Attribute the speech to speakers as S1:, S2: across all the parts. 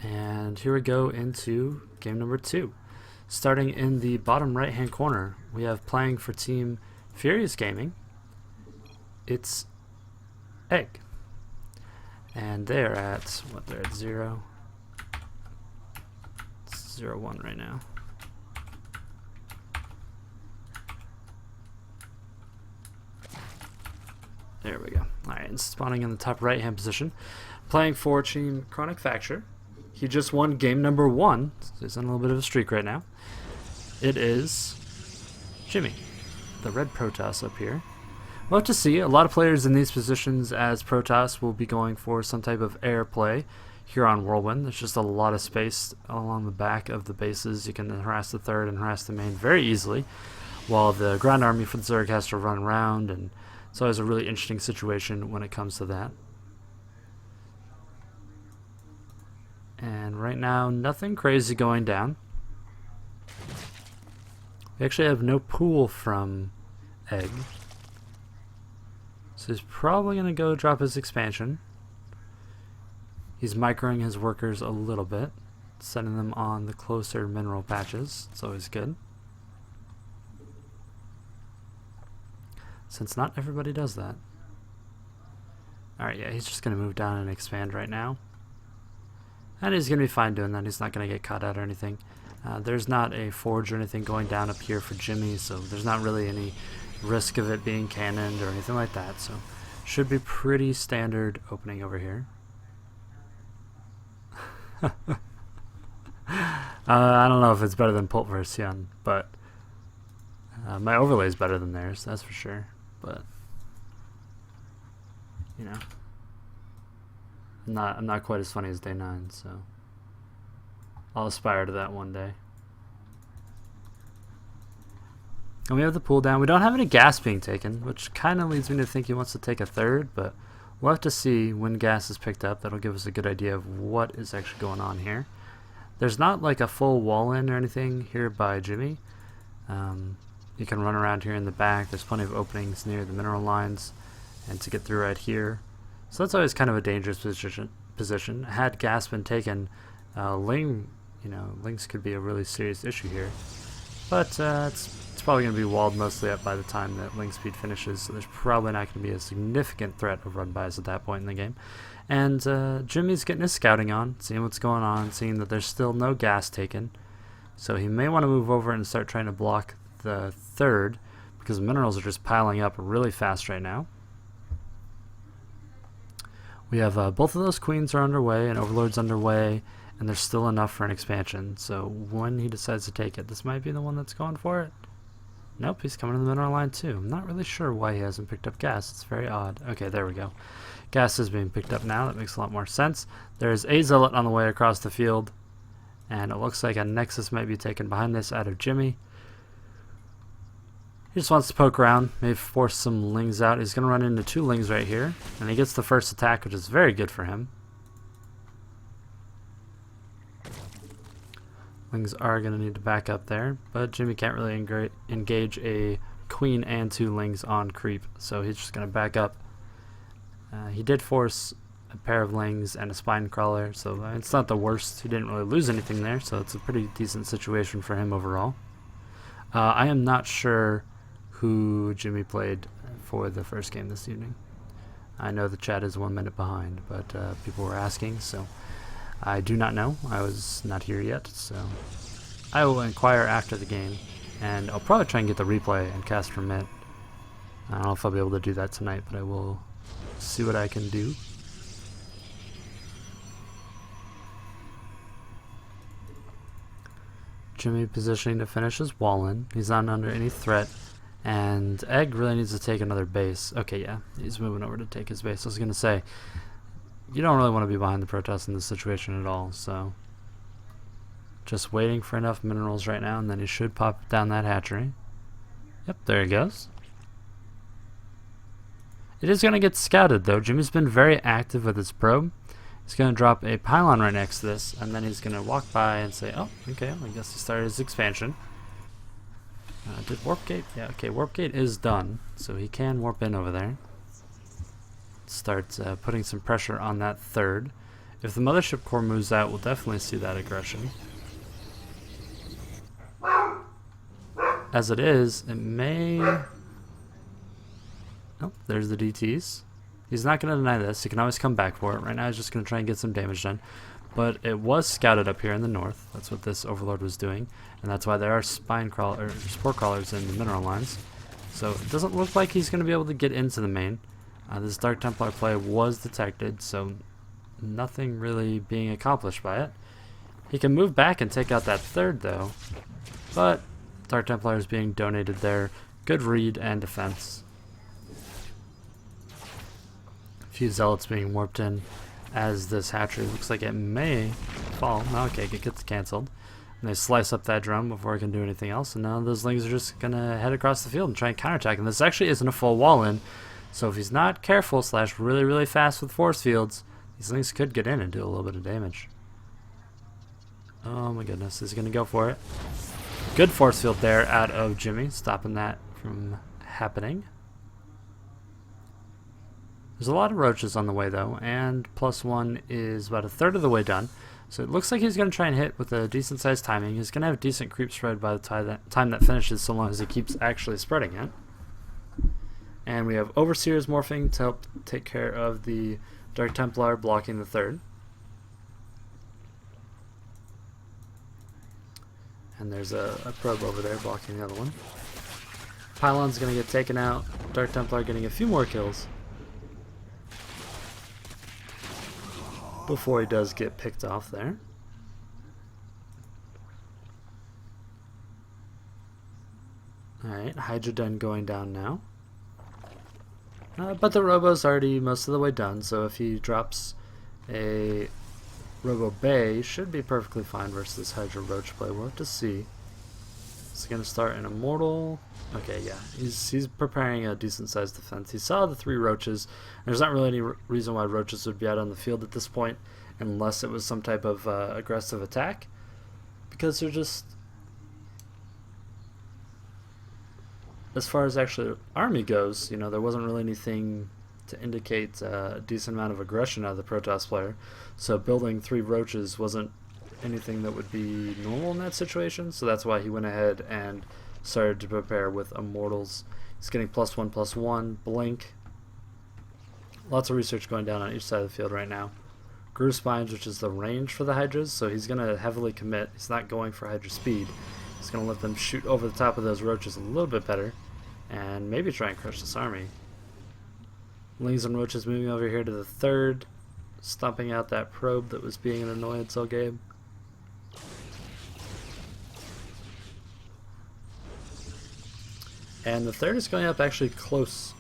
S1: And here we go into game number 2. Starting in the bottom right hand corner, we have playing for Team Furious Gaming. It's Egg. And they're at, they're at 0. It's 0-1 right now. There we go. Alright, and spawning in the top right hand position. Playing for Team Chronic Facture. He just won game number 1. So he's on a little bit of a streak right now. It is Jimmy, the red Protoss up here. We'll have to see. A lot of players in these positions as Protoss will be going for some type of air play here on Whirlwind. There's just a lot of space along the back of the bases. You can harass the third and harass the main very easily, while the ground army for the Zerg has to run around, and it's always a really interesting situation when it comes to that. And right now, nothing crazy going down. We actually have no pool from Egg. So he's probably going to go drop his expansion. He's microing his workers a little bit, setting them on the closer mineral patches. It's always good, since not everybody does that. Alright, yeah, he's just going to move down and expand right now. And he's going to be fine doing that. He's not going to get caught out or anything. There's not a forge or anything going down up here for Jimmy, so there's not really any risk of it being cannoned or anything like that. So should be pretty standard opening over here. I don't know if it's better than Pulversion, but my overlay is better than theirs, that's for sure. But you know, I'm not quite as funny as Day 9, so I'll aspire to that one day. And we have the pool down. We don't have any gas being taken, which kind of leads me to think he wants to take a third, but we'll have to see when gas is picked up. That'll give us a good idea of what is actually going on here. There's not like a full wall in or anything here by Jimmy. You can run around here in the back. There's plenty of openings near the mineral lines and to get through right here. So that's always kind of a dangerous position. Had gas been taken, Lings could be a really serious issue here. But it's probably going to be walled mostly up by the time that Link speed finishes, so there's probably not going to be a significant threat of run-bys at that point in the game. And Jimmy's getting his scouting on, seeing what's going on, seeing that there's still no gas taken. So he may want to move over and start trying to block the third, because minerals are just piling up really fast right now. We have both of those queens are underway and overlord's underway, and there's still enough for an expansion. So when he decides to take it, this might be the one that's going for it. Nope, he's coming to the mineral line too. I'm not really sure why he hasn't picked up gas. It's very odd. Okay, there we go. Gas is being picked up now. That makes a lot more sense. There's a zealot on the way across the field, and it looks like a nexus might be taken behind this out of Jimmy. He just wants to poke around, maybe force some lings out. He's going to run into 2 lings right here, and he gets the first attack, which is very good for him. Lings are going to need to back up there, but Jimmy can't really engage a queen and 2 lings on creep, so he's just going to back up. He did force a pair of lings and a spine crawler, so it's not the worst. He didn't really lose anything there, so it's a pretty decent situation for him overall. I am not sure who Jimmy played for the first game this evening. I know the chat is 1 minute behind, but people were asking, so I do not know. I was not here yet, so I will inquire after the game, and I'll probably try and get the replay and cast remit. I don't know if I'll be able to do that tonight, but I will see what I can do. Jimmy positioning to finish his wall in. He's not under any threat, and Egg really needs to take another base. Okay, yeah, he's moving over to take his base. I was going to say, you don't really want to be behind the Protoss in this situation at all, so just waiting for enough minerals right now, and then he should pop down that hatchery. Yep, there he goes. It is going to get scouted, though. Jimmy's been very active with his probe. He's going to drop a pylon right next to this, and then he's going to walk by and say, oh, okay, I guess he started his expansion. Did warp gate? Yeah, okay, warp gate is done, so he can warp in over there. Start putting some pressure on that third. If the Mothership Core moves out, we'll definitely see that aggression. As it is, it may... Oh, there's the DTs. He's not going to deny this. He can always come back for it. Right now he's just going to try and get some damage done. But it was scouted up here in the north. That's what this Overlord was doing. And that's why there are spore crawlers in the mineral lines. So it doesn't look like he's going to be able to get into the main. This Dark Templar play was detected, so nothing really being accomplished by it. He can move back and take out that third though. But Dark Templar is being donated there. Good read and defense. A few Zealots being warped in as this hatchery looks like it may fall. Okay, it gets cancelled. And they slice up that drum before it can do anything else. And now those Lings are just going to head across the field and try and counterattack. And this actually isn't a full wall in. So if he's not careful / really, really fast with force fields, these Lings could get in and do a little bit of damage. Oh my goodness, is he going to go for it? Good force field there out of Jimmy, stopping that from happening. There's a lot of roaches on the way though, and +1 is about a third of the way done. So it looks like he's going to try and hit with a decent sized timing. He's going to have decent creep spread by the time that finishes, so long as he keeps actually spreading it. And we have Overseers morphing to help take care of the Dark Templar, blocking the third. And there's a probe over there blocking the other one. Pylon's going to get taken out. Dark Templar getting a few more kills before he does get picked off there. Alright, Hydra Den going down now. But the Robo's already most of the way done, so if he drops a Robo Bay, should be perfectly fine versus Hydra Roach play. We'll have to see. Is he going to start an Immortal? Okay, yeah. He's preparing a decent sized defense. He saw the 3 Roaches. There's not really any reason why Roaches would be out on the field at this point, unless it was some type of aggressive attack. Because they're just... As far as actually army goes, you know, there wasn't really anything to indicate a decent amount of aggression out of the Protoss player. So building 3 Roaches wasn't anything that would be normal in that situation. So that's why he went ahead and started to prepare with Immortals. He's getting +1/+1, Blink. Lots of research going down on each side of the field right now. Groove Spines, which is the range for the Hydras, so he's going to heavily commit. He's not going for Hydra speed. He's going to let them shoot over the top of those Roaches a little bit better, and maybe try and crush this army. Lings and Roaches moving over here to the third, stomping out that probe that was being an annoyance all game. And the third is going up actually close,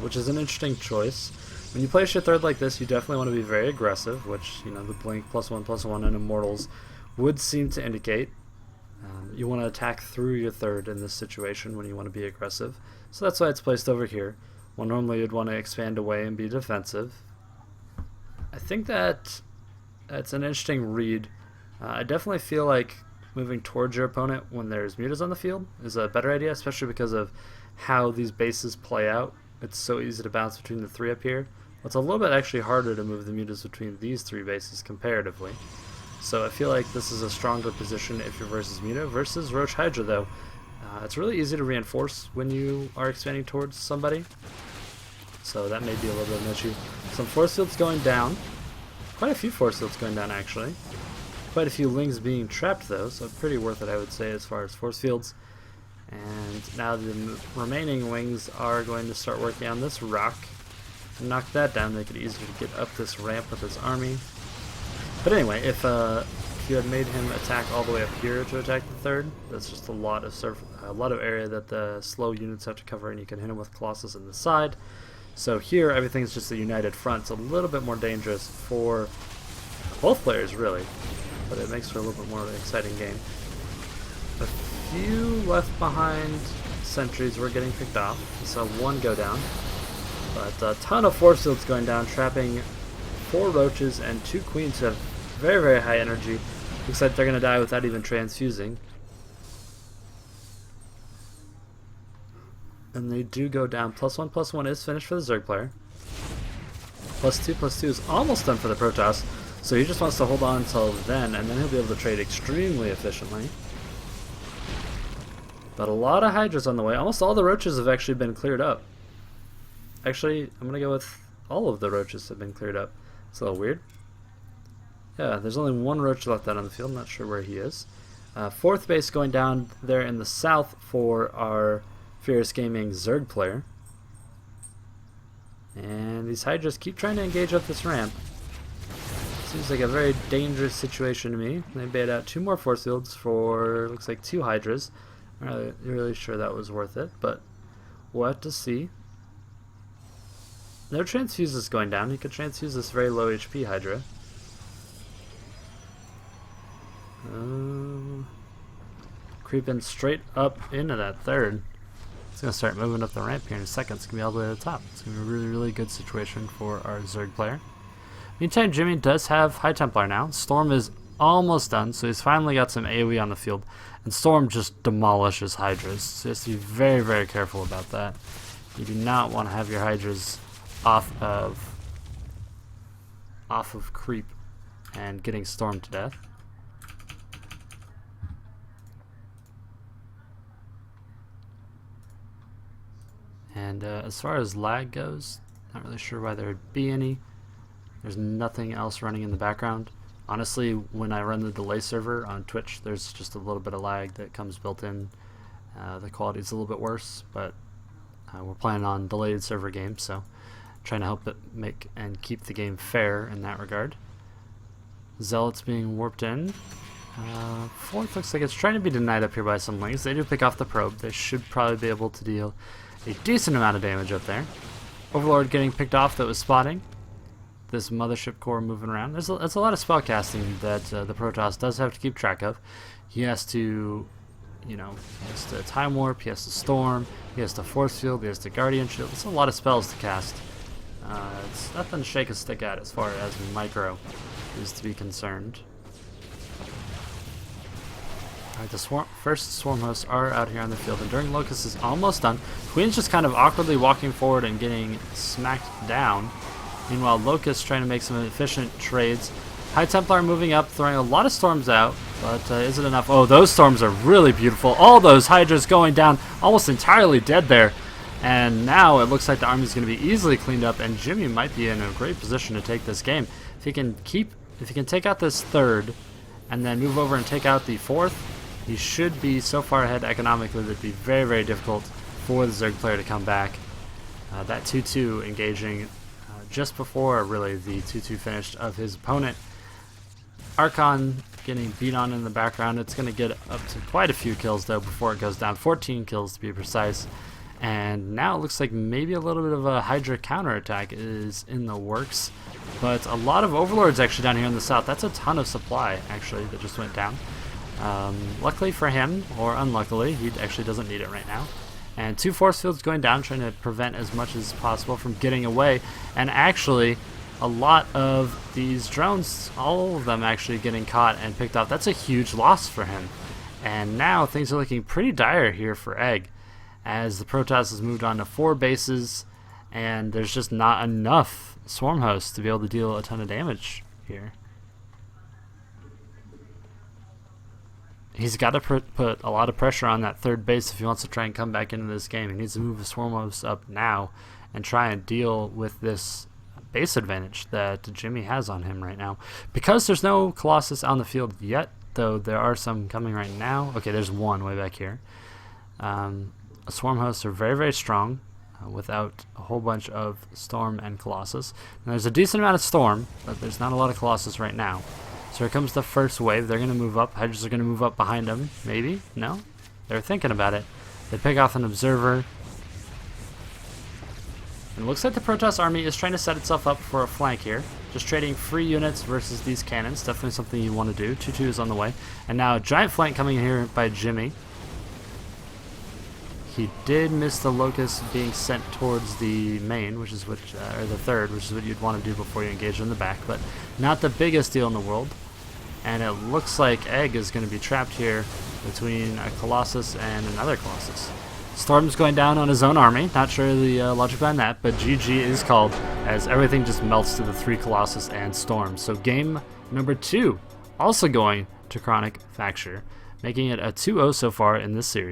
S1: which is an interesting choice. When you place your third like this, you definitely want to be very aggressive, which, you know, the Blink +1/+1 and Immortals would seem to indicate. You want to attack through your third in this situation when you want to be aggressive. So that's why it's placed over here. Well, normally you'd want to expand away and be defensive. I think that's an interesting read. I definitely feel like moving towards your opponent when there's mutas on the field is a better idea, especially because of how these bases play out. It's so easy to bounce between the 3 up here. It's a little bit actually harder to move the mutas between these 3 bases comparatively. So I feel like this is a stronger position if you're versus muta. Versus Roach Hydra though, it's really easy to reinforce when you are expanding towards somebody. So that may be a little bit of an issue. Some force fields going down. Quite a few force fields going down actually. Quite a few Lings being trapped though, so pretty worth it I would say as far as force fields. And now the remaining Lings are going to start working on this rock. Knock that down, make it easier to get up this ramp with his army. But anyway, if you had made him attack all the way up here to attack the third, that's just a lot of area that the slow units have to cover, and you can hit him with Colossus in the side. So here, everything's just a united front. It's a little bit more dangerous for both players, really, but it makes for a little bit more of an exciting game. A few left behind sentries were getting picked off. We saw 1 go down, but a ton of force fields going down, trapping 4 Roaches and 2 Queens who have very, very high energy. Looks like they're going to die without even transfusing. And they do go down. +1/+1 is finished for the Zerg player. +2/+2 is almost done for the Protoss, so he just wants to hold on until then, and then he'll be able to trade extremely efficiently. But a lot of Hydras on the way. Almost all the Roaches have actually been cleared up. Actually, I'm going to go with all of the Roaches have been cleared up. It's a little weird. Yeah, there's only one Roach left out on the field. I'm not sure where he is. Fourth base going down there in the south for our Furious Gaming Zerg player. And these Hydras keep trying to engage up this ramp. Seems like a very dangerous situation to me. They bait out 2 more force fields for, looks like 2 Hydras. I'm not really sure that was worth it, but we'll have to see. No transfuses going down. He could transfuse this very low HP Hydra. Creeping straight up into that third. It's going to start moving up the ramp here in a second. It's going to be all the way to the top. It's going to be a really, really good situation for our Zerg player. Meantime, Jimmy does have High Templar now. Storm is almost done, so he's finally got some AoE on the field. And Storm just demolishes Hydras. So you have to be very, very careful about that. You do not want to have your Hydras off of creep and getting stormed to death. And as far as lag goes, not really sure why there would be any. There's nothing else running in the background. Honestly, when I run the delay server on Twitch, there's just a little bit of lag that comes built in. The quality is a little bit worse, but we're playing on delayed server games, so trying to help it make and keep the game fair in that regard. Zealots being warped in. Fourth looks like it's trying to be denied up here by some lings. They do pick off the probe. They should probably be able to deal a decent amount of damage up there. Overlord getting picked off that was spotting. This mothership core moving around. There's a lot of spell casting that the Protoss does have to keep track of. He has to, he has to time warp, he has to storm, he has to force field, he has to guardian shield. It's a lot of spells to cast. It's nothing to shake a stick at as far as micro is to be concerned. Alright, the first swarm hosts are out here on the field, and during Locust is almost done. Queen's just kind of awkwardly walking forward and getting smacked down. Meanwhile, Locust trying to make some efficient trades. High Templar moving up, throwing a lot of storms out, but is it enough? Oh, those storms are really beautiful. All those Hydras going down, almost entirely dead there. And now it looks like the army's going to be easily cleaned up, and Jimmy might be in a great position to take this game. If he can take out this third, and then move over and take out the fourth, he should be so far ahead economically that it'd be very, very difficult for the Zerg player to come back. That 2-2 engaging just before really the 2-2 finished of his opponent. Archon getting beat on in the background. It's going to get up to quite a few kills though before it goes down. 14 kills to be precise. And now it looks like maybe a little bit of a Hydra counterattack is in the works. But a lot of Overlords actually down here in the south. That's a ton of supply actually that just went down. Luckily for him, or unluckily, he actually doesn't need it right now. And 2 force fields going down, trying to prevent as much as possible from getting away. And actually, a lot of these drones, all of them actually getting caught and picked off. That's a huge loss for him. And now things are looking pretty dire here for Egg, as the Protoss has moved on to 4 bases, and there's just not enough swarm hosts to be able to deal a ton of damage here. He's got to put a lot of pressure on that third base if he wants to try and come back into this game. He needs to move the swarm hosts up now and try and deal with this base advantage that Jimmy has on him right now. Because there's no Colossus on the field yet, though there are some coming right now. Okay, there's one way back here. Swarm hosts are very, very strong without a whole bunch of Storm and Colossus. And there's a decent amount of Storm, but there's not a lot of Colossus right now. So here comes the first wave. They're going to move up. Hydras are going to move up behind them. Maybe? No? They're thinking about it. They pick off an Observer. And it looks like the Protoss army is trying to set itself up for a flank here. Just trading free units versus these cannons. Definitely something you want to do. 2-2 is on the way. And now a giant flank coming in here by Jimmy. He did miss the Locust being sent towards the main, or the third, which is what you'd want to do before you engage in the back, but not the biggest deal in the world. And it looks like Egg is going to be trapped here between a Colossus and another Colossus. Storm's going down on his own army. Not sure the logic behind that, but GG is called as everything just melts to the 3 Colossus and Storm. So game number 2 also going to Chronic Facture, making it a 2-0 so far in this series.